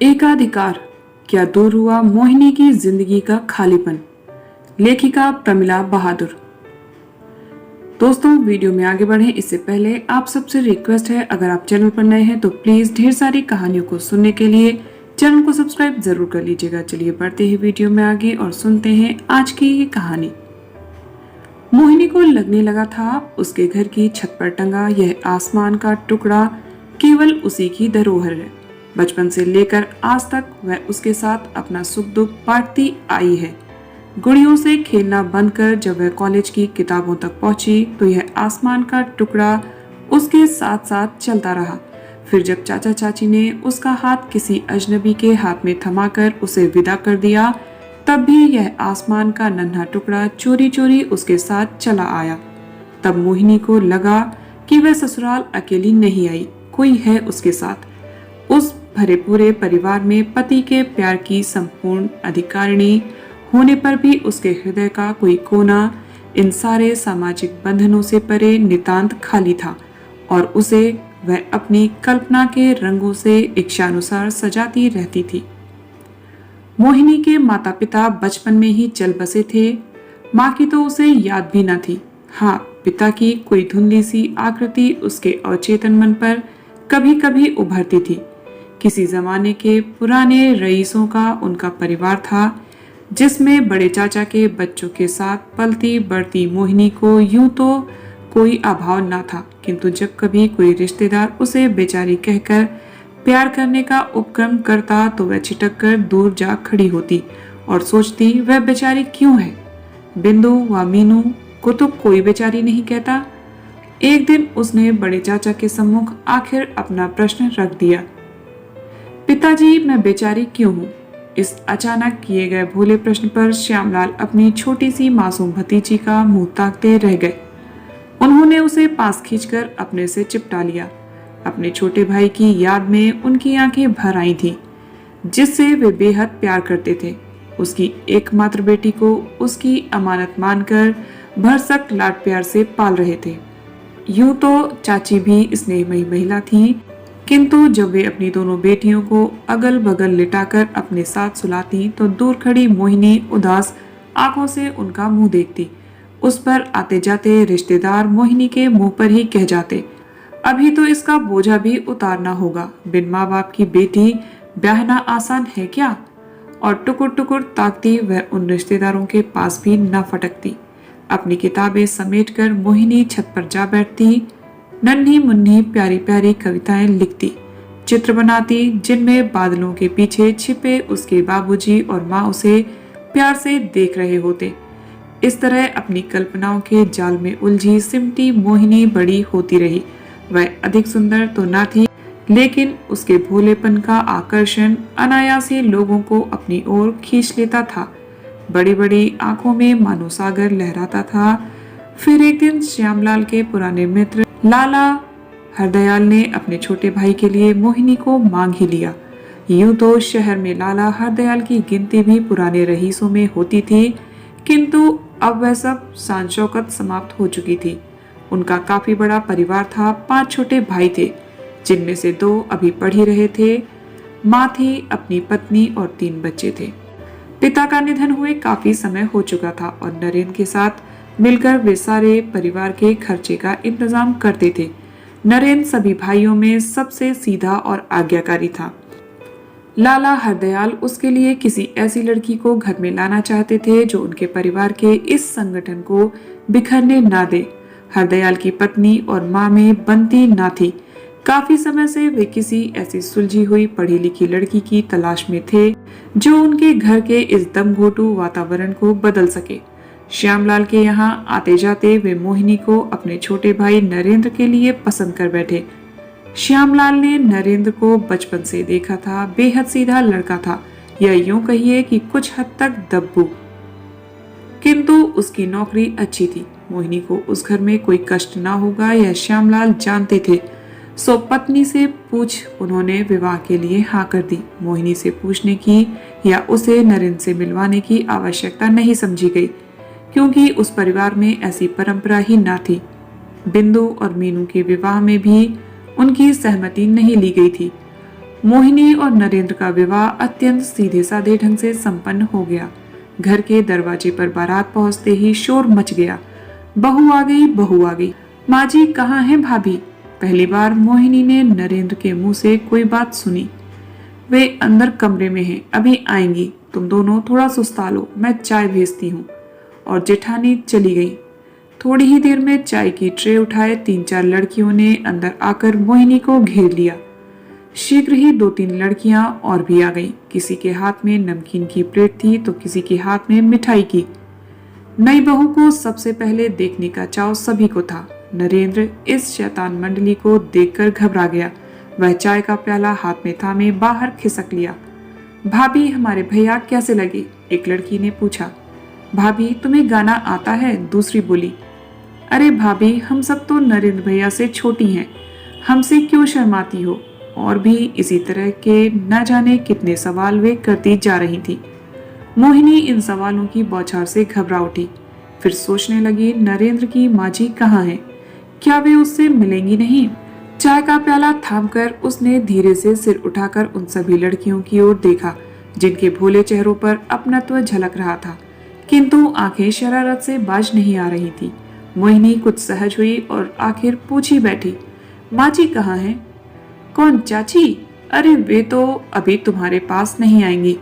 एकाधिकार, क्या दूर हुआ मोहिनी की जिंदगी का खालीपन। लेखिका प्रमिला बहादुर। दोस्तों, वीडियो में आगे बढ़ें इससे पहले आप सबसे रिक्वेस्ट है, अगर आप चैनल पर नए हैं तो प्लीज ढेर सारी कहानियों को सुनने के लिए चैनल को सब्सक्राइब जरूर कर लीजिएगा। चलिए बढ़ते हैं वीडियो में आगे और सुनते हैं आज की ये कहानी। मोहिनी को लगने लगा था उसके घर की छत पर टंगा यह आसमान का टुकड़ा केवल उसी की धरोहर है। बचपन से लेकर आज तक वह उसके साथ अपना सुख दुख बांटती आई है। गुड़ियों से खेलना बंद कर जब वह कॉलेज की किताबों तक पहुंची तो यह आसमान का टुकड़ा उसके साथ साथ चलता रहा। फिर जब चाचा चाची ने उसका हाथ किसी अजनबी के हाथ में थमाकर उसे विदा कर दिया, तब भी यह आसमान का नन्हा टुकड़ा चोरी चोरी उसके साथ चला आया। तब मोहिनी को लगा कि वह ससुराल अकेली नहीं आई, कोई है उसके साथ। उस भरे पूरे परिवार में पति के प्यार की संपूर्ण अधिकारिणी होने पर भी उसके हृदय का कोई कोना इन सारे सामाजिक बंधनों से परे नितांत खाली था और उसे वह अपनी कल्पना के रंगों से इच्छानुसार सजाती रहती थी। मोहिनी के माता पिता बचपन में ही चल बसे थे। माँ की तो उसे याद भी न थी। हाँ, पिता की कोई धुंधली सी आकृति उसके अचेतन मन पर कभी कभी उभरती थी। किसी जमाने के पुराने रईसों का उनका परिवार था, जिसमें बड़े चाचा के बच्चों के साथ पलती बढ़ती मोहिनी को यूं तो कोई अभाव न था, किंतु जब कभी कोई रिश्तेदार उसे बेचारी कहकर प्यार करने का उपक्रम करता तो वह छिटक कर दूर जा खड़ी होती और सोचती, वह बेचारी क्यों है? बिंदु व मीनू को तो कोई बेचारी नहीं कहता। एक दिन उसने बड़े चाचा के सम्मुख आखिर अपना प्रश्न रख दिया, पिताजी, मैं बेचारी क्यों हूँ? इस अचानक किए गए भोले प्रश्न पर श्यामलाल अपनी छोटी सी मासूम भतीजी का मुंह ताकते रह गए। उन्होंने उसे पास खींचकर अपने से चिपटा लिया। अपने छोटे भाई की याद में उनकी आंखें भर आई थीं, जिससे वे बेहद प्यार करते थे। उसकी एकमात्र बेटी को उसकी अमानत मानकर भरसक लाड प्यार से पाल रहे थे। यूं तो चाची भी स्नेहमयी महिला थी, किंतु जब वे अपनी दोनों बेटियों को अगल बगल लिटाकर अपने साथ सुलाती तो दूर खड़ी मोहिनी उदास आंखों से उनका मुंह देखती। उस पर आते जाते रिश्तेदार मोहिनी के मुंह पर ही कह जाते, अभी तो इसका बोझा भी उतारना होगा। बिन माँ बाप की बेटी ब्याहना आसान है क्या? और टुकुर टुकुर ताकती वह उन रिश्तेदारों के पास भी न फटकती। अपनी किताबें समेटकर मोहिनी छत पर जा बैठती। नन्ही मुन्नी प्यारी प्यारी कविताएं लिखती, चित्र बनाती, जिनमें बादलों के पीछे छिपे उसके बाबूजी और माँ उसे प्यार से देख रहे होते। इस तरह अपनी कल्पनाओं के जाल में उलझी सिमटी मोहिनी बड़ी होती रही। वह अधिक सुंदर तो ना थी, लेकिन उसके भोलेपन का आकर्षण अनायास ही लोगों को अपनी ओर खींच लेता था। बड़ी बड़ी आंखों में मानो सागर लहराता था। फिर एक दिन श्यामलाल के पुराने मित्र लाला हरदयाल ने अपने छोटे भाई के लिए मोहिनी को मांग ही लिया। यूं तो शहर में लाला हरदयाल की गिनती भी पुराने रईसों में होती थी, किंतु अब वह सब शान शौकत समाप्त हो चुकी थी। उनका काफी बड़ा परिवार था। 5 छोटे भाई थे, जिनमें से 2 अभी पढ़ ही रहे थे। माँ थी, अपनी पत्नी और 3 बच्चे थे। पिता का निधन हुए काफी समय हो चुका था और नरेन के साथ मिलकर वे सारे परिवार के खर्चे का इंतजाम करते थे। नरेन सभी भाइयों में सबसे सीधा और आज्ञाकारी था। लाला हरदयाल उसके लिए किसी ऐसी लड़की को घर में लाना चाहते थे जो उनके परिवार के इस संगठन को बिखरने ना दे। हरदयाल की पत्नी और माँ में बनती ना थी। काफी समय से वे किसी ऐसी सुलझी हुई पढ़ी लिखी लड़की की तलाश में थे जो उनके घर के इस दमघोटू वातावरण को बदल सके। श्यामलाल के यहाँ आते जाते वे मोहिनी को अपने छोटे भाई नरेंद्र के लिए पसंद कर बैठे। श्यामलाल ने नरेंद्र को बचपन से देखा था। बेहद सीधा लड़का था, या यूं कहिए कि कुछ हद तक दब्बू, किंतु उसकी नौकरी अच्छी थी। मोहिनी को उस घर में कोई कष्ट ना होगा, यह श्यामलाल जानते थे। सो पत्नी से पूछ उन्होंने विवाह के लिए हाँ कर दी। मोहिनी से पूछने की या उसे नरेंद्र से मिलवाने की आवश्यकता नहीं समझी गई, क्योंकि उस परिवार में ऐसी परंपरा ही ना थी। बिंदु और मीनू के विवाह में भी उनकी सहमति नहीं ली गई थी। मोहिनी और नरेंद्र का विवाह अत्यंत सीधे साधे ढंग से संपन्न हो गया। घर के दरवाजे पर बारात पहुंचते ही शोर मच गया। बहू आ गई, बहू आ गई। माँ जी कहाँ है भाभी? पहली बार मोहिनी ने नरेंद्र के मुंह से कोई बात सुनी। वे अंदर कमरे में हैं, अभी आएंगी। तुम दोनों थोड़ा सुस्ता लो, मैं चाय भेजती हूँ। और जेठानी चली गई। थोड़ी ही देर में चाय की ट्रे उठाए 3-4 लड़कियों ने अंदर आकर मोहिनी को घेर लिया। शीघ्र ही 2-3 लड़कियां और भी आ गईं। किसी के हाथ में नमकीन की प्लेट थी तो किसी के हाथ में मिठाई की। नई बहू को सबसे पहले देखने का चाव सभी को था। नरेंद्र इस शैतान मंडली को देखकर घबरा गया। वह चाय का प्याला हाथ में थामे बाहर खिसक लिया। भाभी हमारे भैया कैसे लगे? एक लड़की ने पूछा। भाभी तुम्हें गाना आता है? दूसरी बोली। अरे भाभी हम सब तो नरेंद्र भैया से छोटी हैं, हमसे क्यों शर्माती हो? और भी इसी तरह के न जाने कितने सवाल वे करती जा रही थी। मोहिनी इन सवालों की बौछार से घबरा उठी। फिर सोचने लगी, नरेंद्र की माँ जी कहाँ हैं? क्या वे उससे मिलेंगी नहीं? चाय का प्याला थामकर उसने धीरे से सिर उठाकर उन सभी लड़कियों की ओर देखा जिनके भोले चेहरों पर अपनत्व झलक रहा था, किंतु आंखें शरारत से बाज नहीं आ रही थी। मोहिनी कुछ सहज हुई और आखिर पूछी बैठी, माँ जी कहाँ हैं? कौन, चाची? अरे वे तो अभी तुम्हारे पास नहीं आएंगी।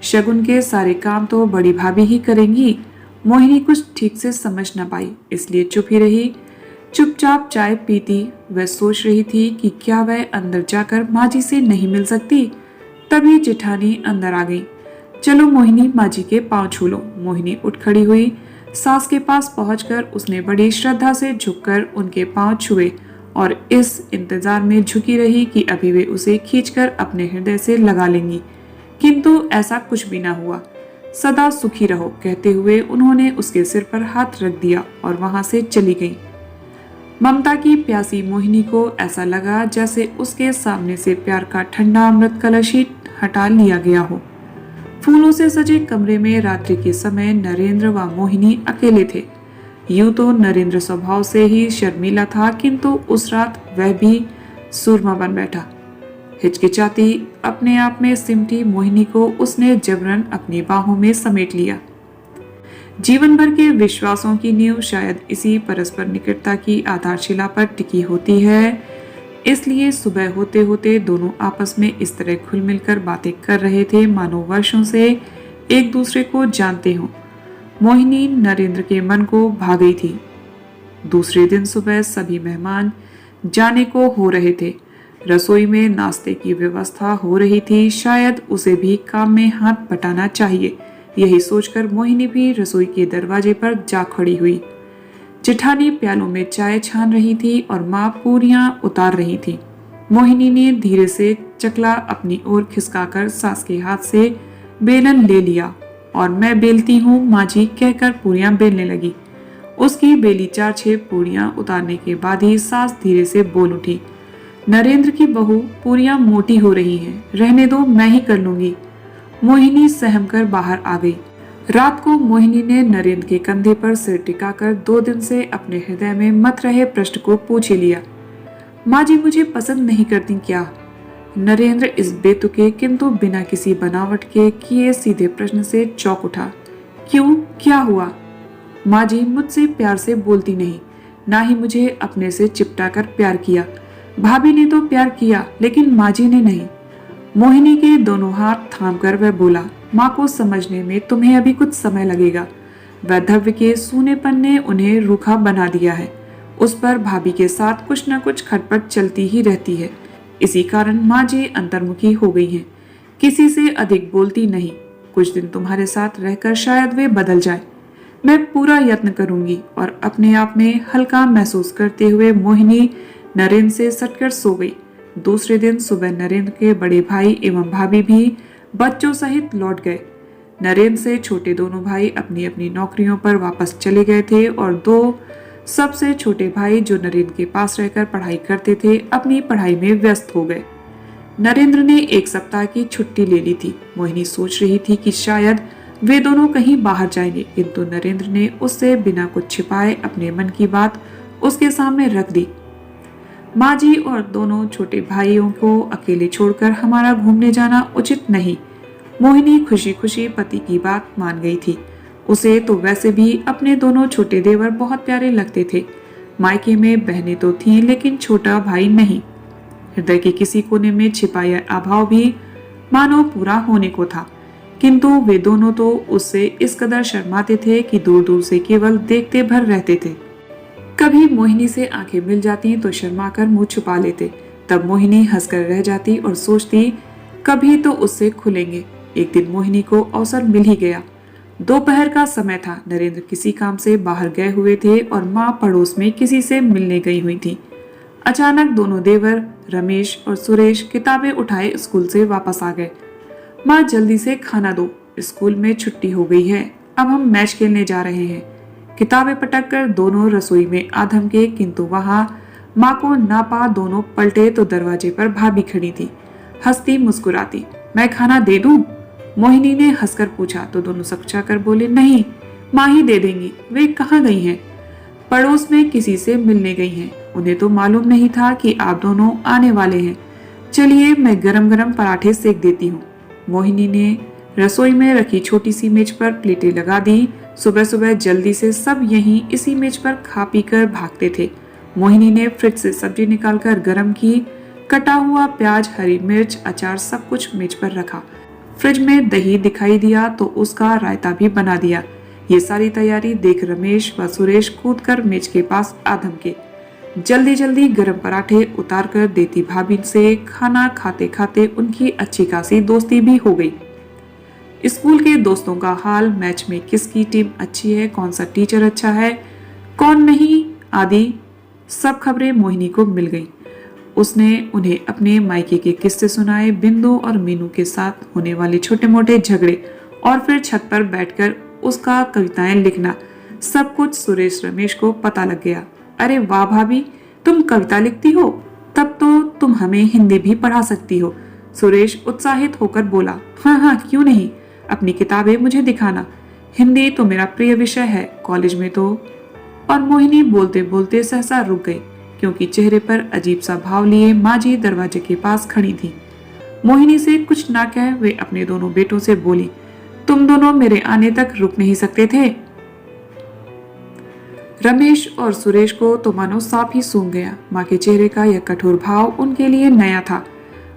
शगुन के सारे काम तो बड़ी भाभी ही करेंगी। मोहिनी कुछ ठीक से समझ न पाई, इसलिए चुप ही रही। चुपचाप चाय पीती वह सोच रही थी कि क्या वह अंदर जाकर माँ जी से नहीं मिल सकती। तभी जेठानी अंदर आ गई। चलो मोहिनी, माँ जी के पांव छू लो। मोहिनी उठ खड़ी हुई। सास के पास पहुंचकर उसने बड़ी श्रद्धा से झुककर उनके पांव छुए और इस इंतजार में झुकी रही कि अभी वे उसे खींचकर अपने हृदय से लगा लेंगी, किंतु ऐसा कुछ भी न हुआ। सदा सुखी रहो कहते हुए उन्होंने उसके सिर पर हाथ रख दिया और वहां से चली गई। ममता की प्यासी मोहिनी को ऐसा लगा जैसे उसके सामने से प्यार का ठंडा अमृत कलश ही हटा लिया गया हो। फूलों से सजे कमरे में रात्रि के समय नरेंद्र व मोहिनी अकेले थे। यूं तो नरेंद्र स्वभाव से ही शर्मीला था, किंतु उस रात वह भी सूरमा बन बैठा। हिचकिचाती अपने आप में सिमटी मोहिनी को उसने जबरन अपनी बाहों में समेट लिया। जीवन भर के विश्वासों की नींव शायद इसी परस्पर निकटता की आधारशिला पर टिकी होती है। इसलिए सुबह होते होते दोनों आपस में इस तरह खुल मिलकर बातें कर रहे थे मानो वर्षों से एक दूसरे को जानते हों। मोहिनी नरेंद्र के मन को भा गई थी। दूसरे दिन सुबह सभी मेहमान जाने को हो रहे थे। रसोई में नाश्ते की व्यवस्था हो रही थी। शायद उसे भी काम में हाथ बटाना चाहिए। यही सोचकर मोहिनी भी रसोई के दरवाजे पर जा खड़ी हुई। जेठानी प्यालों में चाय छान रही थी और माँ पूरियां उतार रही थी। मोहिनी ने धीरे से चकला अपनी ओर खिसकाकर सास के हाथ से बेलन ले लिया और मैं बेलती हूँ माँ जी कहकर पूरियां बेलने लगी। उसकी बेली 4-6 पूरियां उतारने के बाद ही सास धीरे से बोल उठी, नरेंद्र की बहू पूरियां मोटी हो रही हैं, रहने दो, मैं ही कर लूंगी। मोहिनी सहम कर बाहर आ गई। रात को मोहिनी ने नरेंद्र के कंधे पर सिर टिकाकर 2 दिन से अपने हृदय में मत रहे प्रश्न को पूछ ही लिया, माँ जी मुझे पसंद नहीं करती क्या? नरेंद्र इस बेतुके किंतु बिना किसी बनावट के किए सीधे प्रश्न से चौंक उठा। क्यों, क्या हुआ? माँ जी मुझसे प्यार से बोलती नहीं, ना ही मुझे अपने से चिपटा कर प्यार किया। भाभी ने तो प्यार किया लेकिन माँ जी ने नहीं। मोहिनी के दोनों हाथ थामकर वह बोला, माँ को समझने में तुम्हें अभी कुछ समय लगेगा। वैधव्य के सूनेपन ने उन्हें रूखा बना दिया है। उस पर भाभी के साथ कुछ न कुछ खटपट चलती ही रहती है। इसी कारण माँ जी अंतर्मुखी हो गई हैं। किसी से अधिक बोलती नहीं। कुछ दिन तुम्हारे साथ रहकर शायद वे बदल जाए। मैं पूरा यत्न करूंगी। और अपने आप में हल्का महसूस करते हुए मोहिनी नरेंद्र से सटकर सो गई। दूसरे दिन सुबह नरेंद्र के बड़े भाई एवं भाभी भी बच्चों सहित लौट गए। नरेंद्र से छोटे दोनों भाई अपनी अपनी नौकरियों पर वापस चले गए थे और 2 सबसे छोटे भाई जो नरेंद्र के पास रहकर पढ़ाई करते थे अपनी पढ़ाई में व्यस्त हो गए। नरेंद्र ने 1 सप्ताह की छुट्टी ले ली थी। मोहिनी सोच रही थी कि शायद वे दोनों कहीं बाहर जाएंगे, किंतु नरेंद्र ने उससे बिना कुछ छिपाए अपने मन की बात उसके सामने रख दी। माँ जी और दोनों छोटे भाइयों को अकेले छोड़कर हमारा घूमने जाना उचित नहीं। मोहिनी खुशी खुशी पति की बात मान गई थी। उसे तो वैसे भी अपने दोनों छोटे देवर बहुत प्यारे लगते थे। मायके में बहनें तो थीं लेकिन छोटा भाई नहीं। हृदय के किसी कोने में छिपा यह अभाव भी मानो पूरा होने को था, किंतु वे दोनों तो उससे इस कदर शर्माते थे कि दूर दूर से केवल देखते भर रहते थे। कभी मोहिनी से आंखें मिल जाती तो शर्माकर मुंह छुपा लेते। तब मोहिनी हंसकर रह जाती और सोचती कभी तो उससे खुलेंगे। एक दिन मोहिनी को अवसर मिल ही गया। दोपहर का समय था। नरेंद्र किसी काम से बाहर गए हुए थे और माँ पड़ोस में किसी से मिलने गई हुई थी। अचानक दोनों देवर रमेश और सुरेश किताबें उठाए स्कूल से वापस आ गए। माँ जल्दी से खाना दो, स्कूल में छुट्टी हो गई है, अब हम मैच खेलने जा रहे हैं। किताबें पटक कर दोनों रसोई में आ धमके, किंतु वहां माँ को ना पा दोनों पलटे तो दरवाजे पर भाभी खड़ी थी, हंसती मुस्कुराती। मैं खाना दे दूं? मोहिनी ने हंसकर पूछा तो दोनों सकचा कर बोले, नहीं, माँ ही दे देंगी। वे कहाँ गई हैं? पड़ोस में किसी से मिलने गई हैं। उन्हें तो मालूम नहीं था कि आप दोनों आने वाले हैं। चलिए मैं गरम गरम पराठे सेक देती हूँ। मोहिनी ने रसोई में रखी छोटी सी मेज पर प्लेटें लगा दी। सुबह सुबह जल्दी से सब यहीं इसी मेज पर खा पी कर भागते थे। मोहिनी ने फ्रिज से सब्जी निकालकर गरम की। कटा हुआ प्याज, हरी मिर्च, अचार सब कुछ मेज पर रखा। फ्रिज में दही दिखाई दिया तो उसका रायता भी बना दिया। ये सारी तैयारी देख रमेश व सुरेश कूदकर मेज के पास आ धमके। जल्दी जल्दी गरम पराठे उतार कर देती भाभी से खाना खाते खाते उनकी अच्छी खासी दोस्ती भी हो गई। स्कूल के दोस्तों का हाल, मैच में किसकी टीम अच्छी है, कौन सा टीचर अच्छा है, कौन नहीं, आदि सब खबरें मोहिनी को मिल गईं। उसने उन्हें अपने मायके के किस्से सुनाए, बिंदु और मीनू के साथ होने वाले छोटे मोटे झगड़े और फिर छत पर बैठकर उसका कविताएं लिखना, सब कुछ सुरेश रमेश को पता लग गया। अरे वाह भाभी, तुम कविता लिखती हो? तब तो तुम हमें हिंदी भी पढ़ा सकती हो। सुरेश उत्साहित होकर बोला, हाँ हाँ क्यों नहीं, अपनी किताबें मुझे दिखाना, हिंदी तो मेरा प्रिय विषय है कॉलेज में तो। और मोहिनी बोलते बोलते सहसा रुक गई, क्योंकि चेहरे पर अजीब सा भाव लिए माँ जी दरवाजे के पास खड़ी थी। मोहिनी से कुछ ना कह वे अपने दोनों बेटों से बोली, तुम दोनों मेरे आने तक रुक नहीं सकते थे? रमेश और सुरेश को तो मानो सांप ही सूंघ गया। माँ के चेहरे का यह कठोर भाव उनके लिए नया था।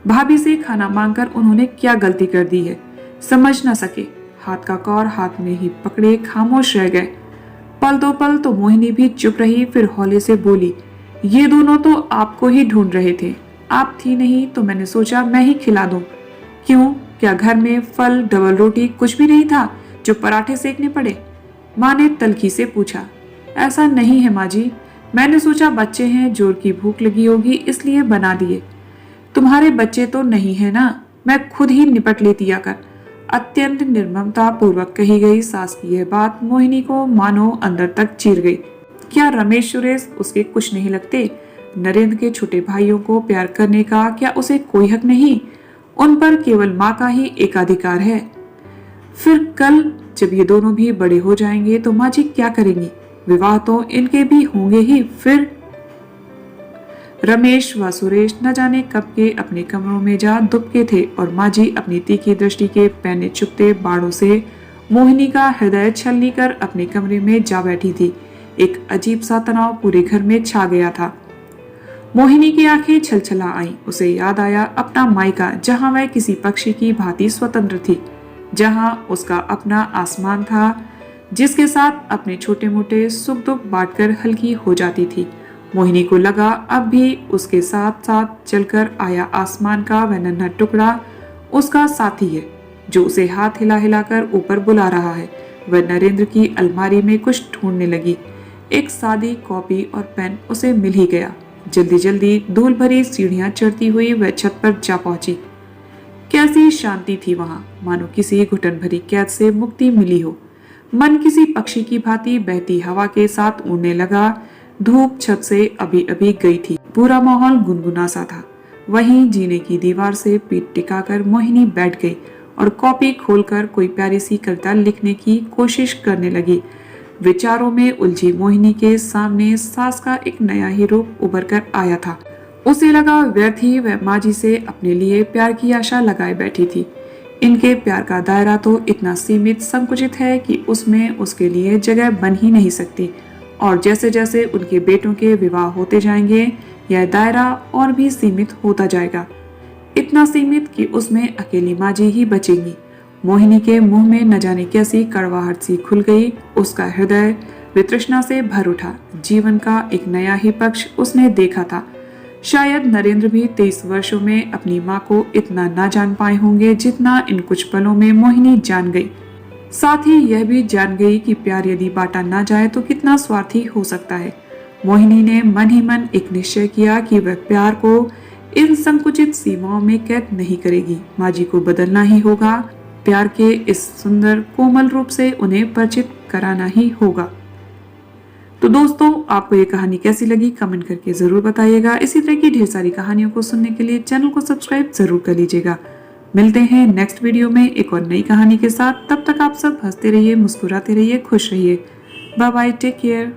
भाभी से खाना मांगकर उन्होंने क्या गलती कर दी है, समझ न सके। हाथ का कौर हाथ में ही पकड़े खामोश रह गए। पल दो पल तो मोहिनी भी चुप रही, फिर हौले से बोली, ये दोनों तो आपको ही ढूंढ रहे थे, आप थी नहीं तो मैंने सोचा मैं ही खिला दूं। क्यों, क्या घर में फल, डबल रोटी कुछ भी नहीं था जो पराठे सेकने पड़े? माँ ने तल्खी से पूछा। ऐसा नहीं है माँ जी, मैंने सोचा बच्चे हैं, जोर की भूख लगी होगी इसलिए बना दिए। तुम्हारे बच्चे तो नहीं है ना, मैं खुद ही निपट लेती आकर। अत्यंत निर्ममता पूर्वक कही गई सास की यह बात मोहिनी को मानो अंदर तक चीर गई। क्या रमेश सुरेश उसके कुछ नहीं लगते? नरेंद्र के छोटे भाइयों को प्यार करने का क्या उसे कोई हक नहीं? उन पर केवल माँ का ही एकाधिकार है। फिर कल जब ये दोनों भी बड़े हो जाएंगे तो माँ जी क्या करेंगी? विवाह तो इनके भी होंगे ही। फिर रमेश व सुरेश न जाने कब के अपने कमरों में जा दुबके थे और माँ जी अपनी तीखी दृष्टि के पैने चुपते बाड़ों से मोहिनी का हृदय छलनी कर अपने कमरे में जा बैठी थी। एक अजीब सा तनाव पूरे घर में छा गया था। मोहिनी की आंखें छलछला आईं। उसे याद आया अपना मायका, जहां वह किसी पक्षी की भांति स्वतंत्र थी, जहां उसका अपना आसमान था, जिसके साथ अपने छोटे मोटे सुख दुख बांटकर हल्की हो जाती थी। मोहिनी को लगा अब भी उसके साथ साथ चलकर आया आसमान का वह नन्हा टुकड़ा उसका साथी है, जो उसे हाथ हिला हिलाकर ऊपर बुला रहा है। वह नरेंद्र की अलमारी में कुछ ढूंढने लगी। एक सादी कॉपी और पेन उसे मिल ही गया। जल्दी जल्दी धूल भरी सीढ़ियां चढ़ती हुई वह छत पर जा पहुंची। कैसी शांति थी वहां, मानो किसी घुटन भरी कैद से मुक्ति मिली हो। मन किसी पक्षी की भांति बहती हवा के साथ उड़ने लगा। धूप छत से अभी अभी गई थी, पूरा माहौल गुनगुना सा था। वहीं जीने की दीवार से पीठ टिकाकर मोहिनी बैठ गई और कॉपी खोलकर कोई प्यारी सी कविता लिखने की कोशिश करने लगी। विचारों में उलझी मोहिनी के सामने सास का एक नया ही रूप उभर कर आया था। उसे लगा व्यर्थ ही वह माँ जी से अपने लिए प्यार की आशा लगाए बैठी थी। इनके प्यार का दायरा तो इतना सीमित संकुचित है कि उसमें उसके लिए जगह बन ही नहीं सकती। और जैसे जैसे उनके बेटों के विवाह होते जाएंगे यह दायरा और भी सीमित होता जाएगा, इतना सीमित कि उसमें अकेली माँ जी ही बचेंगी। मोहिनी के मुंह में न जाने कैसी कड़वाहट सी खुल गई। उसका हृदय वितृष्णा से भर उठा। जीवन का एक नया ही पक्ष उसने देखा था। शायद नरेंद्र भी 23 वर्षों में अपनी माँ को इतना ना जान पाए होंगे जितना इन कुछ पलों में मोहिनी जान गई। साथ ही यह भी जान गई कि प्यार यदि बांटा ना जाए तो कितना स्वार्थी हो सकता है। मोहिनी ने मन ही मन एक निश्चय किया कि वह प्यार को इन संकुचित सीमाओं में कैद नहीं करेगी। माँ जी को बदलना ही होगा। प्यार के इस सुंदर कोमल रूप से उन्हें परिचित कराना ही होगा। तो दोस्तों, आपको ये कहानी कैसी लगी कमेंट करके जरूर बताइएगा। इसी तरह की ढेर सारी कहानियों को सुनने के लिए चैनल को सब्सक्राइब जरूर कर लीजिएगा। मिलते हैं नेक्स्ट वीडियो में एक और नई कहानी के साथ। तब तक आप सब हंसते रहिए, मुस्कुराते रहिए, खुश रहिए। Bye bye, take care.